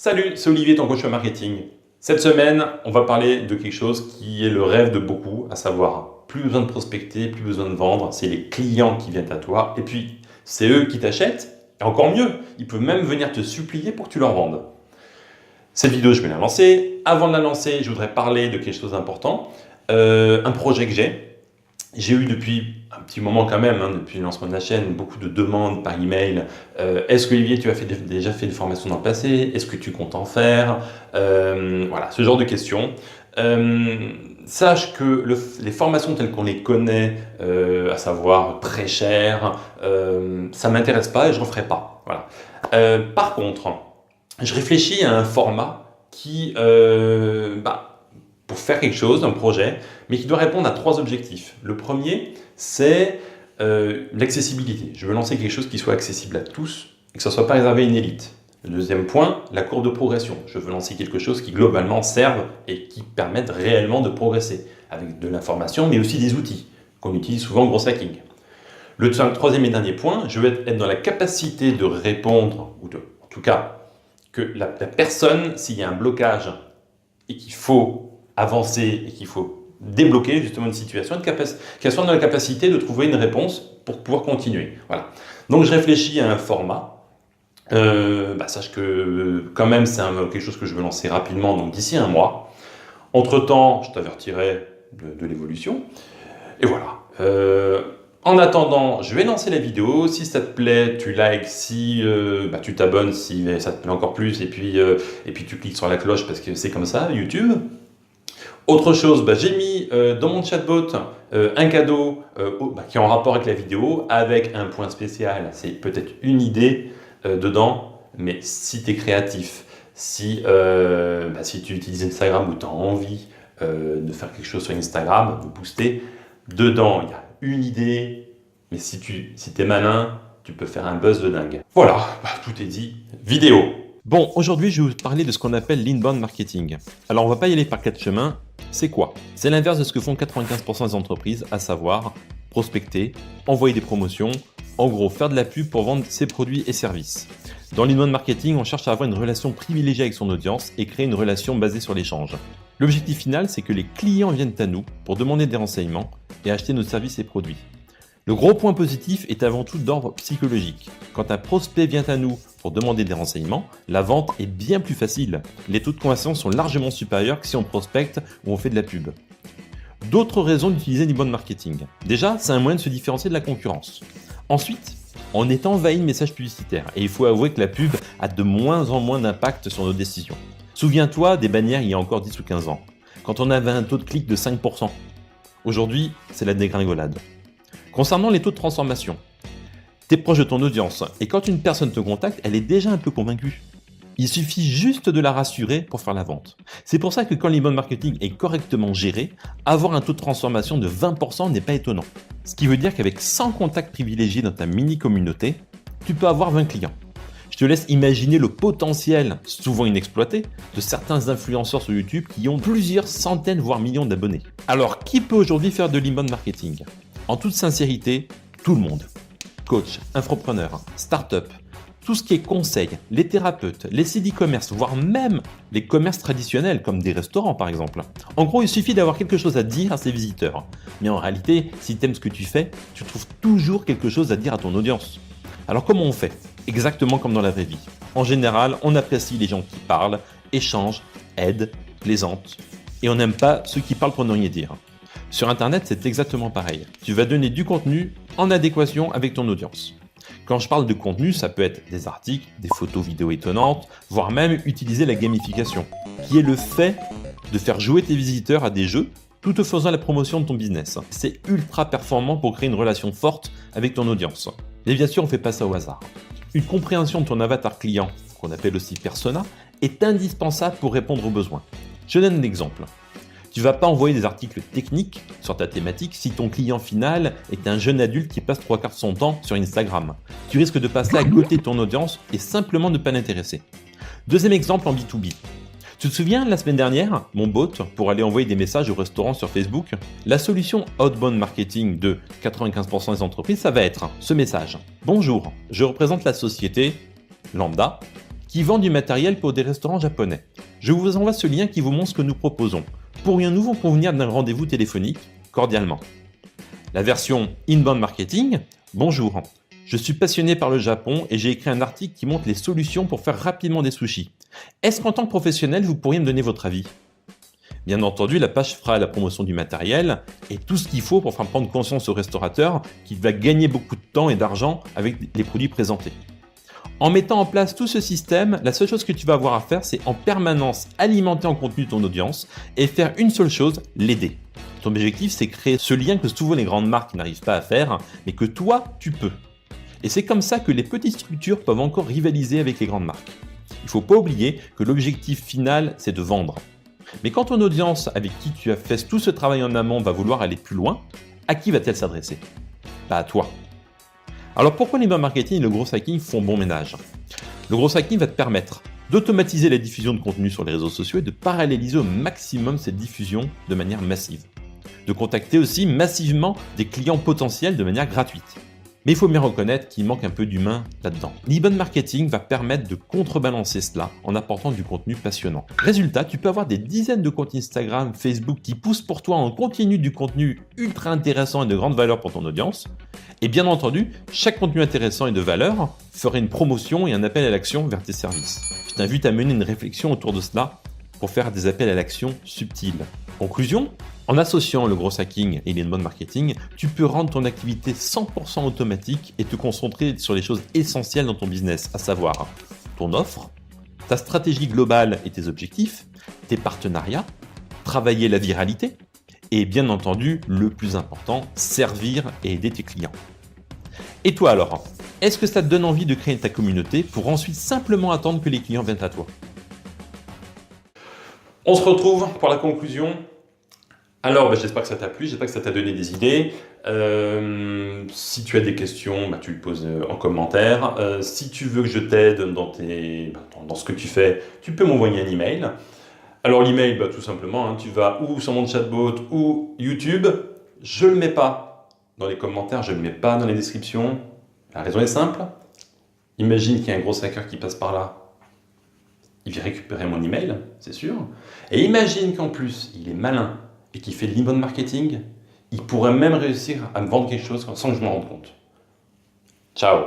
Salut, c'est Olivier, ton coach en marketing. Cette semaine, on va parler de quelque chose qui est le rêve de beaucoup, à savoir plus besoin de prospecter, plus besoin de vendre, c'est les clients qui viennent à toi et puis c'est eux qui t'achètent et encore mieux, ils peuvent même venir te supplier pour que tu leur vendes. Cette vidéo, je vais la lancer. Avant de la lancer, je voudrais parler de quelque chose d'important, un projet que j'ai. J'ai eu depuis un petit moment quand même, depuis le lancement de la chaîne, beaucoup de demandes par email. Est-ce que Olivier, tu as déjà fait des formations dans le passé? Est-ce que tu comptes en faire? Voilà, ce genre de questions. Sache que les formations telles qu'on les connaît, à savoir très chères, ça ne m'intéresse pas et je ne referai pas. Voilà. Par contre, je réfléchis à un format qui, pour faire quelque chose, un projet, mais qui doit répondre à 3 objectifs. Le premier, c'est l'accessibilité. Je veux lancer quelque chose qui soit accessible à tous et que ça ne soit pas réservé à une élite. Le deuxième point, la courbe de progression. Je veux lancer quelque chose qui globalement serve et qui permette réellement de progresser, avec de l'information, mais aussi des outils qu'on utilise souvent en gros hacking. Le troisième et dernier point, je veux être dans la capacité de répondre, en tout cas, que la personne, s'il y a un blocage et qu'il faut avancer et qu'il faut débloquer justement une situation, qu'elle soit dans la capacité de trouver une réponse pour pouvoir continuer. Voilà. Donc je réfléchis à un format. Sache que quand même c'est quelque chose que je veux lancer rapidement, donc d'ici un mois. Entre-temps, je t'avertirai de l'évolution. Et voilà. En attendant, je vais lancer la vidéo. Si ça te plaît, tu likes. Si tu t'abonnes, si ça te plaît encore plus. Et puis tu cliques sur la cloche parce que c'est comme ça, YouTube. Autre chose, j'ai mis dans mon chatbot un cadeau qui est en rapport avec la vidéo, avec un point spécial. C'est peut-être une idée dedans, mais si tu es créatif, si tu utilises Instagram ou tu as envie de faire quelque chose sur Instagram, de booster, dedans il y a une idée, mais si tu es malin, tu peux faire un buzz de dingue. Voilà, tout est dit. Vidéo. Bon, aujourd'hui, je vais vous parler de ce qu'on appelle l'inbound marketing. Alors, on ne va pas y aller par 4 chemins. C'est quoi? C'est l'inverse de ce que font 95% des entreprises, à savoir prospecter, envoyer des promotions, en gros, faire de la pub pour vendre ses produits et services. Dans l'inbound marketing, on cherche à avoir une relation privilégiée avec son audience et créer une relation basée sur l'échange. L'objectif final, c'est que les clients viennent à nous pour demander des renseignements et acheter nos services et produits. Le gros point positif est avant tout d'ordre psychologique. Quand un prospect vient à nous pour demander des renseignements, la vente est bien plus facile. Les taux de conversion sont largement supérieurs que si on prospecte ou on fait de la pub. D'autres raisons d'utiliser l'inbound marketing. Déjà, c'est un moyen de se différencier de la concurrence. Ensuite, on est envahi de messages publicitaires et il faut avouer que la pub a de moins en moins d'impact sur nos décisions. Souviens-toi des bannières il y a encore 10 ou 15 ans, quand on avait un taux de clic de 5%. Aujourd'hui, c'est la dégringolade. Concernant les taux de transformation, tu es proche de ton audience et quand une personne te contacte, elle est déjà un peu convaincue. Il suffit juste de la rassurer pour faire la vente. C'est pour ça que quand l'inbound marketing est correctement géré, avoir un taux de transformation de 20% n'est pas étonnant. Ce qui veut dire qu'avec 100 contacts privilégiés dans ta mini-communauté, tu peux avoir 20 clients. Je te laisse imaginer le potentiel, souvent inexploité, de certains influenceurs sur YouTube qui ont plusieurs centaines voire millions d'abonnés. Alors, qui peut aujourd'hui faire de l'inbound marketing ? En toute sincérité, tout le monde. Coach, infopreneur, start-up, tout ce qui est conseil, les thérapeutes, les sites e-commerce, voire même les commerces traditionnels comme des restaurants par exemple. En gros, il suffit d'avoir quelque chose à dire à ses visiteurs. Mais en réalité, si tu aimes ce que tu fais, tu trouves toujours quelque chose à dire à ton audience. Alors comment on fait ? Exactement comme dans la vraie vie. En général, on apprécie les gens qui parlent, échangent, aident, plaisantent. Et on n'aime pas ceux qui parlent pour ne rien dire. Sur Internet, c'est exactement pareil. Tu vas donner du contenu en adéquation avec ton audience. Quand je parle de contenu, ça peut être des articles, des photos vidéos étonnantes, voire même utiliser la gamification, qui est le fait de faire jouer tes visiteurs à des jeux tout en faisant la promotion de ton business. C'est ultra performant pour créer une relation forte avec ton audience. Mais bien sûr, on ne fait pas ça au hasard. Une compréhension de ton avatar client, qu'on appelle aussi persona, est indispensable pour répondre aux besoins. Je donne un exemple. Tu ne vas pas envoyer des articles techniques sur ta thématique si ton client final est un jeune adulte qui passe 3/4 de son temps sur Instagram. Tu risques de passer à côté de ton audience et simplement ne pas l'intéresser. Deuxième exemple en B2B. Tu te souviens, la semaine dernière, mon bot pour aller envoyer des messages au restaurant sur Facebook? La solution outbound marketing de 95% des entreprises, ça va être ce message. Bonjour, je représente la société lambda qui vend du matériel pour des restaurants japonais. Je vous envoie ce lien qui vous montre ce que nous proposons. Pourrions-nous vous convenir d'un rendez-vous téléphonique? Cordialement. La version Inbound Marketing. Bonjour. Je suis passionné par le Japon et j'ai écrit un article qui montre les solutions pour faire rapidement des sushis. Est-ce qu'en tant que professionnel, vous pourriez me donner votre avis? Bien entendu, la page fera la promotion du matériel et tout ce qu'il faut pour faire prendre conscience au restaurateur qu'il va gagner beaucoup de temps et d'argent avec les produits présentés. En mettant en place tout ce système, la seule chose que tu vas avoir à faire, c'est en permanence alimenter en contenu ton audience et faire une seule chose, l'aider. Ton objectif, c'est créer ce lien que souvent les grandes marques n'arrivent pas à faire, mais que toi, tu peux. Et c'est comme ça que les petites structures peuvent encore rivaliser avec les grandes marques. Il ne faut pas oublier que l'objectif final, c'est de vendre. Mais quand ton audience avec qui tu as fait tout ce travail en amont va vouloir aller plus loin, à qui va-t-elle s'adresser? Pas à toi. Alors pourquoi l'inbound marketing et le growth hacking font bon ménage? Le growth hacking va te permettre d'automatiser la diffusion de contenu sur les réseaux sociaux et de paralléliser au maximum cette diffusion de manière massive. De contacter aussi massivement des clients potentiels de manière gratuite. Mais il faut bien reconnaître qu'il manque un peu d'humain là-dedans. L'inbound marketing va permettre de contrebalancer cela en apportant du contenu passionnant. Résultat, tu peux avoir des dizaines de comptes Instagram, Facebook qui poussent pour toi en continu du contenu ultra intéressant et de grande valeur pour ton audience. Et bien entendu, chaque contenu intéressant et de valeur ferait une promotion et un appel à l'action vers tes services. Je t'invite à mener une réflexion autour de cela pour faire des appels à l'action subtils. Conclusion, en associant le growth hacking et l'inbound marketing, tu peux rendre ton activité 100% automatique et te concentrer sur les choses essentielles dans ton business, à savoir ton offre, ta stratégie globale et tes objectifs, tes partenariats, travailler la viralité et bien entendu, le plus important, servir et aider tes clients. Et toi alors, est-ce que ça te donne envie de créer ta communauté pour ensuite simplement attendre que les clients viennent à toi? On se retrouve pour la conclusion. Alors, j'espère que ça t'a plu, j'espère que ça t'a donné des idées. Si tu as des questions, tu le poses en commentaire. Si tu veux que je t'aide dans ce que tu fais, tu peux m'envoyer un email. Alors l'email, tout simplement, tu vas ou sur mon chatbot ou YouTube. Je ne le mets pas dans les commentaires, je ne le mets pas dans les descriptions. La raison est simple. Imagine qu'il y a un gros hacker qui passe par là. Il vient récupérer mon email, c'est sûr. Et imagine qu'en plus, il est malin et qu'il fait de l'inbound marketing. Il pourrait même réussir à me vendre quelque chose sans que je m'en rende compte. Ciao!